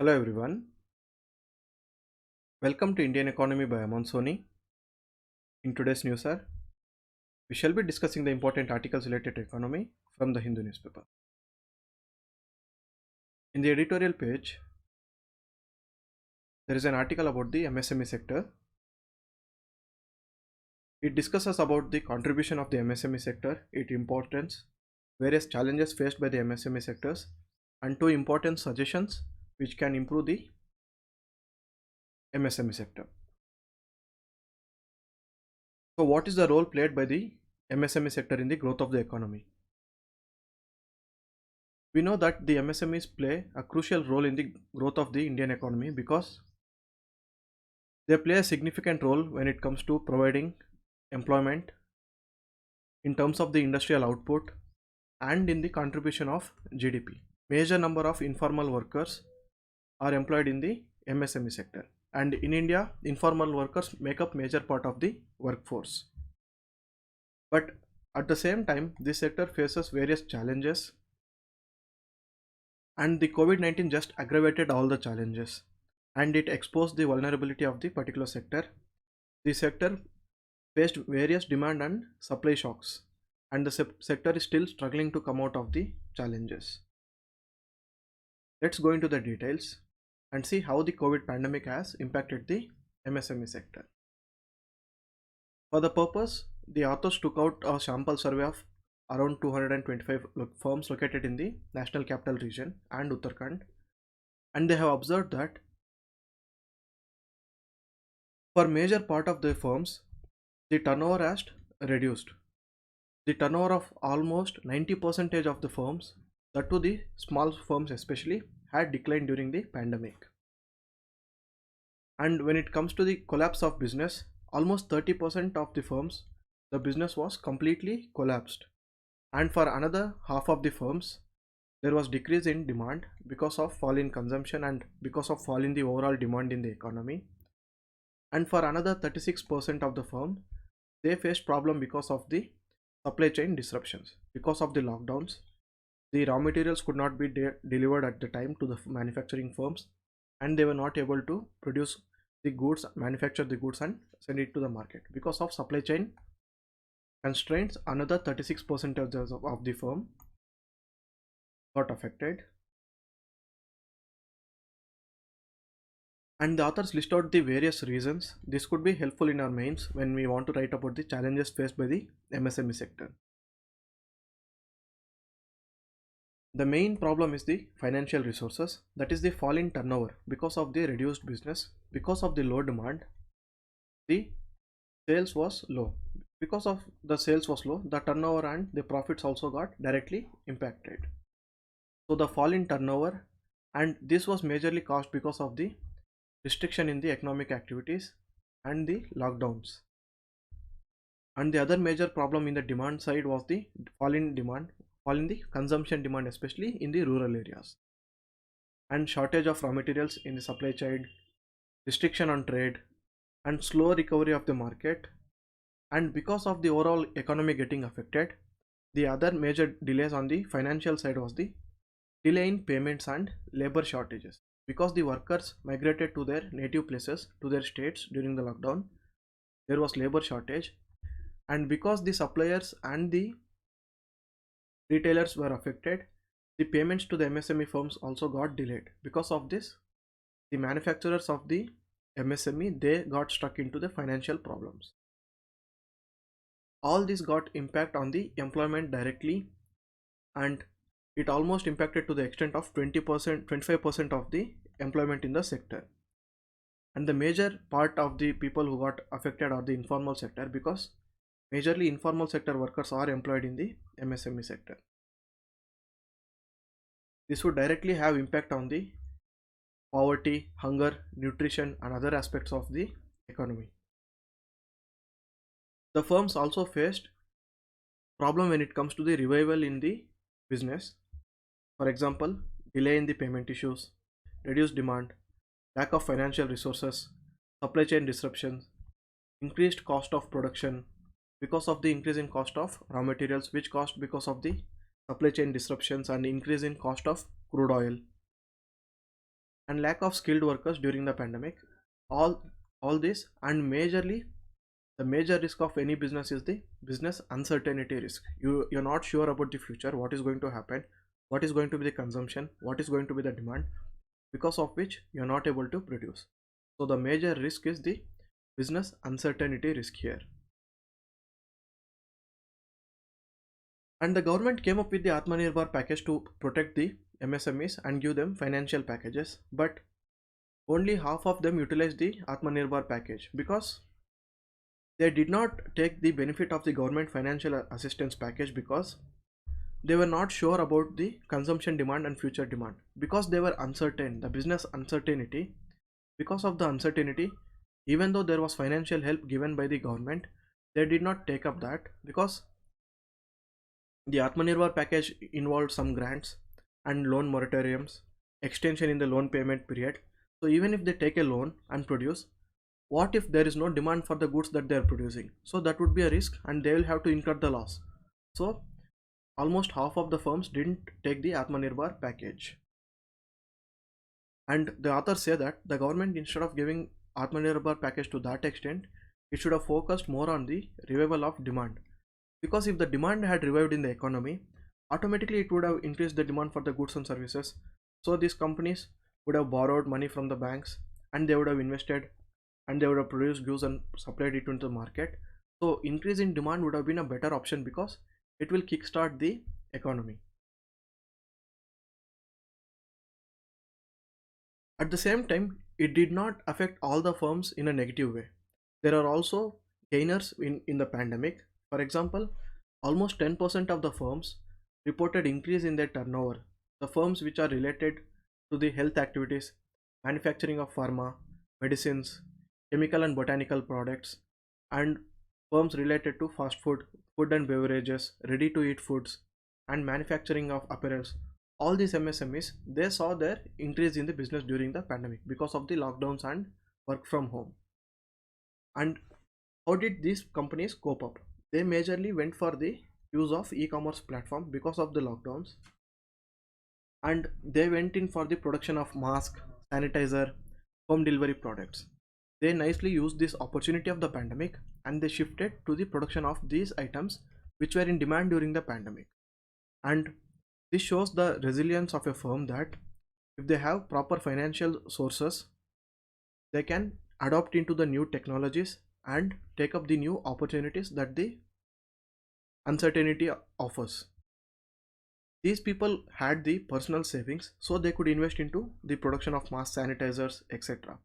Hello everyone, welcome to Indian Economy by Aman Soni. In today's news, sir, we shall be discussing the important articles related to economy from the Hindu newspaper. In the editorial page, there is an article about the MSME sector. It discusses about the contribution of the MSME sector, its importance, various challenges faced by the MSME sectors, and two important suggestions which can improve the MSME sector. So, what is the role played by the MSME sector in the growth of the economy? We know that the MSMEs play a crucial role in the growth of the Indian economy because they play a significant role when it comes to providing employment in terms of the industrial output and in the contribution of GDP. Major number of informal workers are employed in the MSME sector, and in India informal workers make up major part of the workforce. But at the same time this sector faces various challenges, and the COVID-19 just aggravated all the challenges and it exposed the vulnerability of the particular sector. The sector faced various demand and supply shocks, and the sector is still struggling to come out of the challenges. Let's go into the details and see how the COVID pandemic has impacted the MSME sector. For the purpose, the authors took out a sample survey of around 225 firms located in the National Capital Region and Uttarakhand, and they have observed that for major part of the firms, the turnover has reduced. The turnover of almost 90% of the firms, that to the small firms especially, had declined during the pandemic. And when it comes to the collapse of business, almost 30% of the firms, the business was completely collapsed. And for another half of the firms, there was decrease in demand because of fall in consumption and because of fall in the overall demand in the economy. And for another 36% of the firm, they faced problem because of the supply chain disruptions. Because of the lockdowns, the raw materials could not be delivered at the time to the manufacturing firms, and they were not able to produce the goods, manufacture the goods and send it to the market. Because of supply chain constraints, another 36% of the firm got affected. And the authors list out the various reasons. This could be helpful in our mains when we want to write about the challenges faced by the MSME sector. The main problem is the financial resources, that is the fall in turnover because of the reduced business. Because of the low demand, the sales was low. Because of the sales was low, the turnover and the profits also got directly impacted. So the fall in turnover, and this was majorly caused because of the restriction in the economic activities and the lockdowns. And the other major problem in the demand side was the fall in demand, fall in the consumption demand, especially in the rural areas, and shortage of raw materials in the supply chain, restriction on trade, and slow recovery of the market. And because of the overall economy getting affected, the other major delays on the financial side was the delay in payments and labor shortages. Because the workers migrated to their native places, to their states during the lockdown, there was labor shortage, and because the suppliers and the retailers were affected, the payments to the MSME firms also got delayed. Because of this, the manufacturers of the MSME, they got stuck into the financial problems. All this got impact on the employment directly, and it almost impacted to the extent of 20%, 25% of the employment in the sector. And the major part of the people who got affected are the informal sector, because majorly informal sector workers are employed in the MSME sector. This would directly have impact on the poverty, hunger, nutrition and other aspects of the economy. The firms also faced problem when it comes to the revival in the business. For example, delay in the payment issues, reduced demand, lack of financial resources, supply chain disruptions, increased cost of production because of the increase in cost of raw materials, which cost because of the supply chain disruptions, and increase in cost of crude oil. and lack of skilled workers during the pandemic. All this, and majorly the major risk of any business is the business uncertainty risk. You're not sure about the future, what is going to happen, what is going to be the consumption, what is going to be the demand, because of which you're not able to produce. So the major risk is the business uncertainty risk here. And the government came up with the Atmanirbhar package to protect the MSMEs and give them financial packages, but only half of them utilized the Atmanirbhar package because they did not take the benefit of the government financial assistance package because they were not sure about the consumption demand and future demand, because they were uncertain, the business uncertainty. Because of the uncertainty, even though there was financial help given by the government, they did not take up that because the Atmanirbhar package involved some grants and loan moratoriums, extension in the loan payment period. So even if they take a loan and produce, what if there is no demand for the goods that they are producing? So that would be a risk and they will have to incur the loss. So almost half of the firms didn't take the Atmanirbhar package. And the authors say that the government, instead of giving Atmanirbhar package to that extent, it should have focused more on the revival of demand. Because if the demand had revived in the economy, automatically it would have increased the demand for the goods and services. So these companies would have borrowed money from the banks and they would have invested and they would have produced goods and supplied it into the market. So increase in demand would have been a better option because it will kickstart the economy. At the same time, it did not affect all the firms in a negative way. There are also gainers in the pandemic. For example, almost 10% of the firms reported increase in their turnover. The firms which are related to the health activities, manufacturing of pharma, medicines, chemical and botanical products, and firms related to fast food, food and beverages, ready to eat foods, and manufacturing of apparels. All these MSMEs, they saw their increase in the business during the pandemic because of the lockdowns and work from home. And how did these companies cope up? They majorly went for the use of e-commerce platform because of the lockdowns, and they went in for the production of mask, sanitizer, home delivery products. They nicely used this opportunity of the pandemic and they shifted to the production of these items which were in demand during the pandemic. And this shows the resilience of a firm that if they have proper financial sources, they can adopt into the new technologies and take up the new opportunities that the uncertainty offers. These people had the personal savings so they could invest into the production of mask, sanitizers, etc.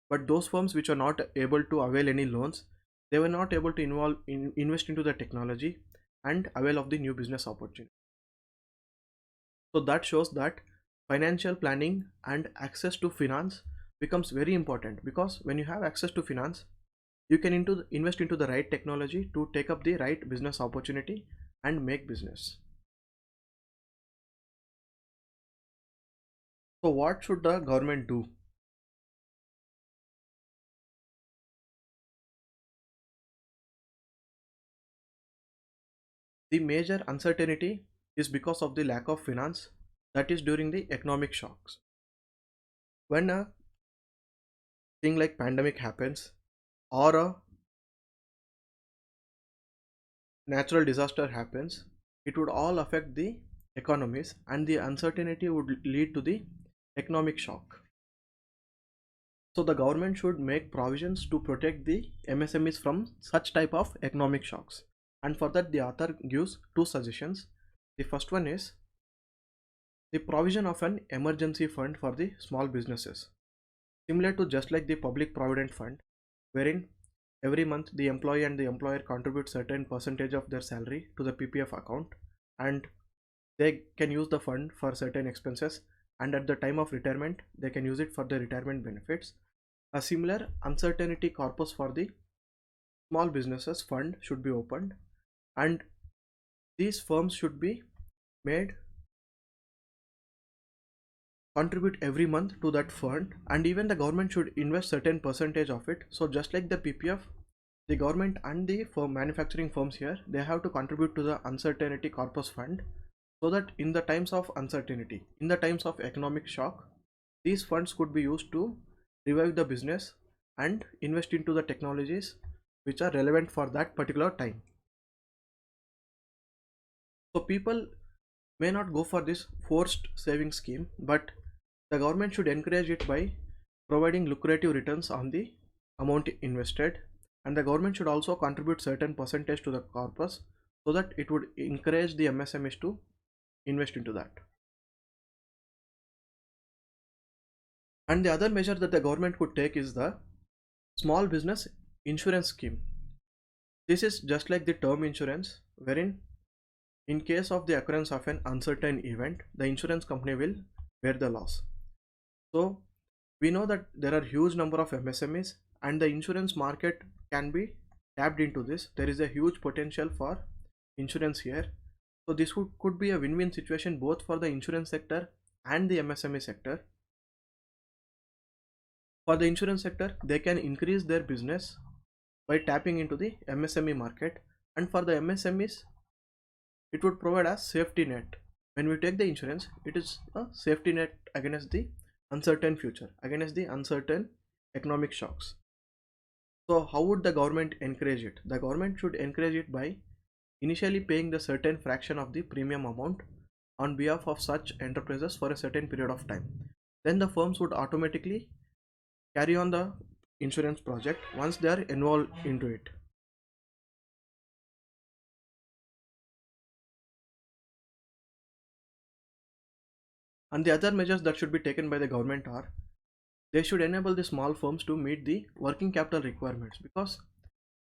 But those firms which are not able to avail any loans, they were not able to invest into the technology and avail of the new business opportunity. So that shows that financial planning and access to finance becomes very important, because when you have access to finance, you can invest into the right technology to take up the right business opportunity and make business. So what should the government do? The major uncertainty is because of the lack of finance, that is during the economic shocks. When a thing like pandemic happens or a natural disaster happens, it would all affect the economies and the uncertainty would lead to the economic shock. So the government should make provisions to protect the MSMEs from such type of economic shocks. And for that the author gives two suggestions. The first one is the provision of an emergency fund for the small businesses, similar to just like the public provident fund, wherein every month the employee and the employer contribute certain percentage of their salary to the PPF account and they can use the fund for certain expenses, and at the time of retirement they can use it for the retirement benefits. A similar uncertainty corpus for the small businesses fund should be opened, and these firms should be made contribute every month to that fund, and even the government should invest certain percentage of it. So just like the PPF, the government and the firm manufacturing firms here, they have to contribute to the uncertainty corpus fund, so that in the times of uncertainty, in the times of economic shock, These funds could be used to revive the business and invest into the technologies which are relevant for that particular time. So people may not go for this forced saving scheme, but the government should encourage it by providing lucrative returns on the amount invested, and the government should also contribute certain percentage to the corpus so that it would encourage the MSMEs to invest into that. And the other measure that the government could take is the small business insurance scheme. This is just like the term insurance, wherein in case of the occurrence of an uncertain event, the insurance company will bear the loss. So we know that there are huge number of MSMEs and the insurance market can be tapped into this. There is a huge potential for insurance here. So this could be a win-win situation both for the insurance sector and the MSME sector. For the insurance sector, they can increase their business by tapping into the MSME market, and for the MSMEs, it would provide a safety net. When we take the insurance, it is a safety net against the uncertain future, against the uncertain economic shocks. So how would the government encourage it? The government should encourage it by initially paying the certain fraction of the premium amount on behalf of such enterprises for a certain period of time. Then the firms would automatically carry on the insurance project once they are involved into it. And the other measures that should be taken by the government are they should enable the small firms to meet the working capital requirements, because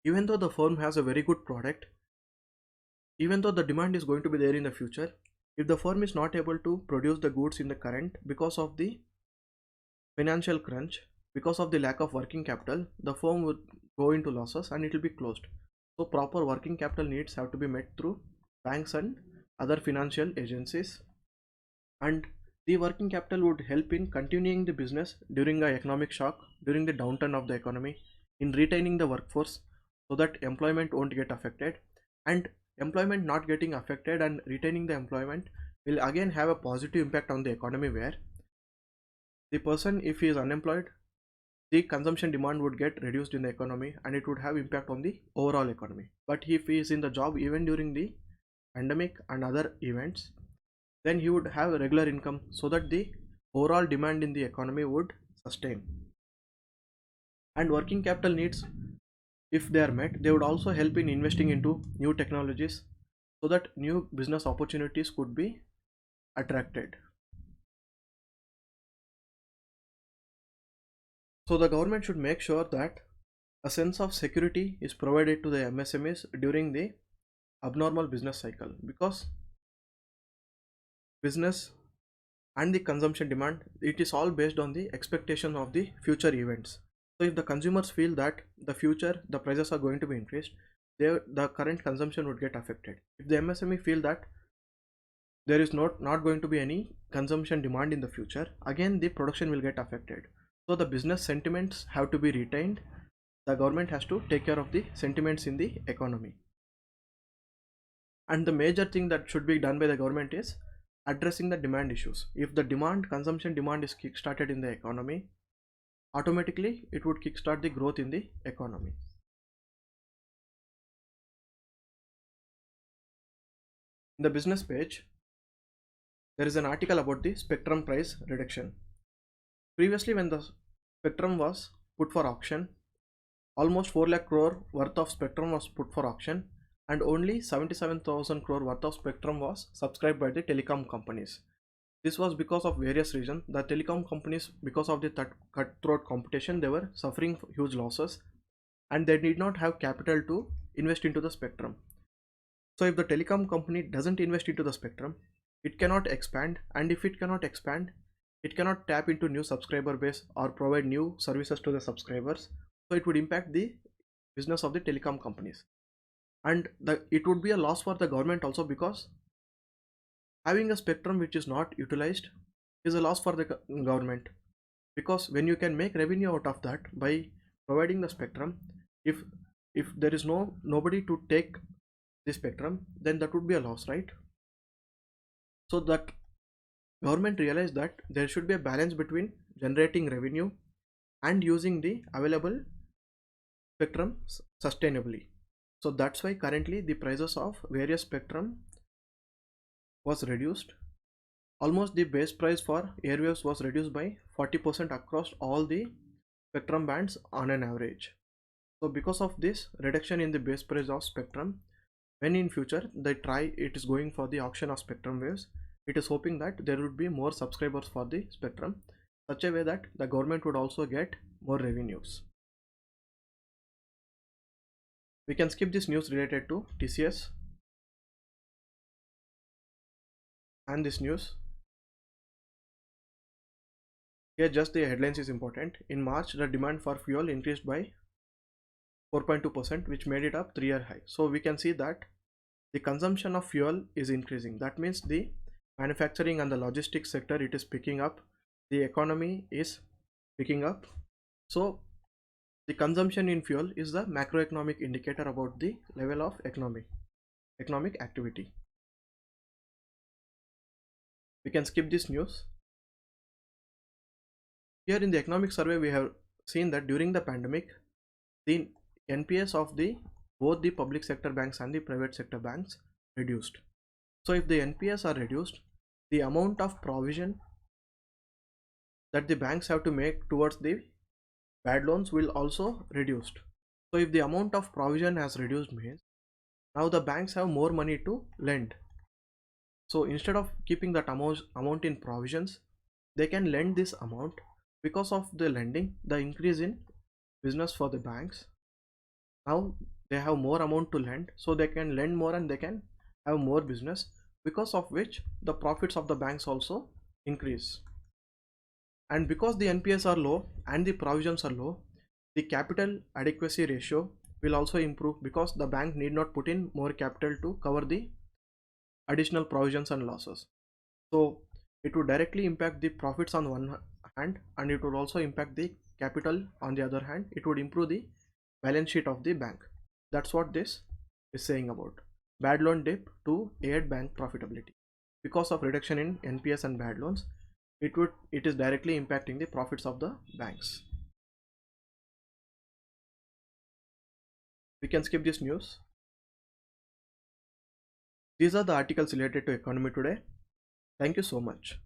even though the firm has a very good product, even though the demand is going to be there in the future, if the firm is not able to produce the goods in the current because of the financial crunch, because of the lack of working capital, the firm would go into losses and it will be closed. So proper working capital needs have to be met through banks and other financial agencies, and the working capital would help in continuing the business during a economic shock, during the downturn of the economy, in retaining the workforce so that employment won't get affected. And employment not getting affected and retaining the employment will again have a positive impact on the economy, where the person, if he is unemployed, the consumption demand would get reduced in the economy and it would have impact on the overall economy. But if he is in the job even during the pandemic and other events, then he would have a regular income so that the overall demand in the economy would sustain. And working capital needs, if they are met, they would also help in investing into new technologies so that new business opportunities could be attracted. So the government should make sure that a sense of security is provided to the MSMEs during the abnormal business cycle, because business and the consumption demand, it is all based on the expectation of the future events. So if the consumers feel that the future the prices are going to be increased, the current consumption would get affected. If the MSME feel that there is not going to be any consumption demand in the future, again the production will get affected. So the business sentiments have to be retained. The government has to take care of the sentiments in the economy. And the major thing that should be done by the government is addressing the demand issues. If the consumption demand is kick-started in the economy, automatically it would kickstart the growth in the economy. In the business page, there is an article about the spectrum price reduction. Previously, when the spectrum was put for auction, almost 4 lakh crore worth of spectrum was put for auction, and only 77,000 crore worth of spectrum was subscribed by the telecom companies. This was because of various reasons. The telecom companies, because of the cutthroat competition, they were suffering huge losses and they did not have capital to invest into the spectrum. So if the telecom company doesn't invest into the spectrum, it cannot expand, and if it cannot expand, it cannot tap into new subscriber base or provide new services to the subscribers. So it would impact the business of the telecom companies, and it would be a loss for the government also, because having a spectrum which is not utilized is a loss for the government, because when you can make revenue out of that by providing the spectrum, if there is nobody to take the spectrum, then that would be a loss, right? So that Government realized that there should be a balance between generating revenue and using the available spectrum sustainably. So that's why currently the prices of various spectrum was reduced. Almost the base price for airwaves was reduced by 40% across all the spectrum bands on an average. So because of this reduction in the base price of spectrum, when in future it is going for the auction of spectrum waves, it is hoping that there would be more subscribers for the spectrum, such a way that the government would also get more revenues. We can skip this news related to TCS and this news. Here just the headlines is important. In March, the demand for fuel increased by 4.2%, which made it up 3-year high. So we can see that the consumption of fuel is increasing. That means the manufacturing and the logistics sector, it is picking up. The economy is picking up. So the consumption in fuel is the macroeconomic indicator about the level of economic activity. We can skip this news. Here in the economic survey, we have seen that during the pandemic, the NPS of both the public sector banks and the private sector banks reduced. So if the NPS are reduced, the amount of provision that the banks have to make towards the bad loans will also reduced. So if the amount of provision has reduced, means now the banks have more money to lend. So instead of keeping that amount in provisions, they can lend this amount. Because of the lending, the increase in business for the banks, now they have more amount to lend, so they can lend more and they can have more business, because of which the profits of the banks also increase. And because the NPS are low and the provisions are low, the capital adequacy ratio will also improve, because the bank need not put in more capital to cover the additional provisions and losses. So it would directly impact the profits on one hand, and it would also impact the capital on the other hand. It would improve the balance sheet of the bank. That's what this is saying about bad loan dip to aid bank profitability. Because of reduction in NPS and bad loans, it is directly impacting the profits of the banks. We can skip this news. These are the articles related to economy today. Thank you so much.